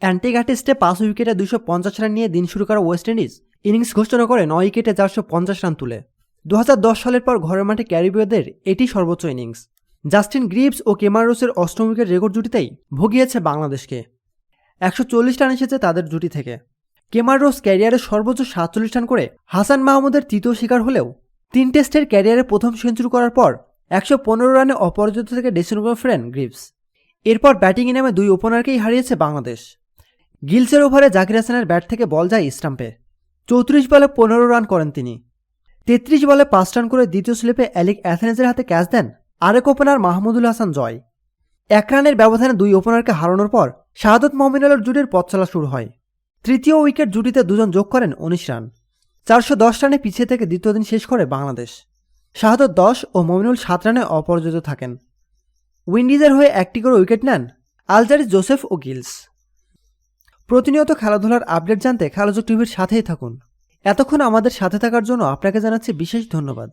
Antigua টেস্টে 5 উইকেটে 250 run নিয়ে দিন শুরু করা ওয়েস্ট ইন্ডিজ ইনিংস ঘোষণা করে 9 উইকেটে 450 রান তুলে 2010 সালের পর ঘরের মাঠে ক্যারিবীয়দের এটি সর্বোচ্চ ইনিংস। জাস্টিন গ্রিভস ও কেমার রোসের অষ্টম উইকেট রেকর্ড জুটিতেই ভুগিয়েছে বাংলাদেশকে। 140 রান এসেছে তাদের জুটি থেকে। কেমার রোস ক্যারিয়ারে সর্বোচ্চ 47 রান করে হাসান মাহমুদের তৃতীয় শিকার হলেও 3 টেস্টের ক্যারিয়ারে প্রথম সেঞ্চুরি করার পর 115 রানে অপরাজিত থেকে ড্রেসিং রুমে ফেরেন গ্রিভস। এরপর ব্যাটিংয়ে নেমে 2 ওপেনারকেই হারিয়েছে বাংলাদেশ। গিলসের ওভারে জাকির হাসানের ব্যাট থেকে বল যায় স্টাম্পে। 34 বলে 15 রান করেন তিনি। 33 বলে 5 রান করে দ্বিতীয় স্লিপে অ্যালিক অ্যাথেনেজের হাতে ক্যাচ দেন আরেক ওপেনার মাহমুদুল হাসান জয়। 1 রানের ব্যবধানে 2 ওপেনারকে হারানোর পর শাহাদত মমিনুলের জুটির পথ চলা শুরু হয়। তৃতীয় উইকেট জুটিতে 2 জন যোগ করেন 19 রান। 410 রানে পিছিয়ে থেকে দ্বিতীয় দিন শেষ করে বাংলাদেশ। শাহাদত 10 ও মমিনুল 7 রানে অপরাজিত থাকেন। উইন্ডিজের হয়ে 1টি করে উইকেট নেন আলজারিস জোসেফ ও গিলস। প্রতিনিয়ত খেলাধুলার আপডেট জানতে খেলাযোগ টিভির সাথেই থাকুন। এতক্ষণ আমাদের সাথে থাকার জন্য আপনাকে জানাচ্ছি বিশেষ ধন্যবাদ।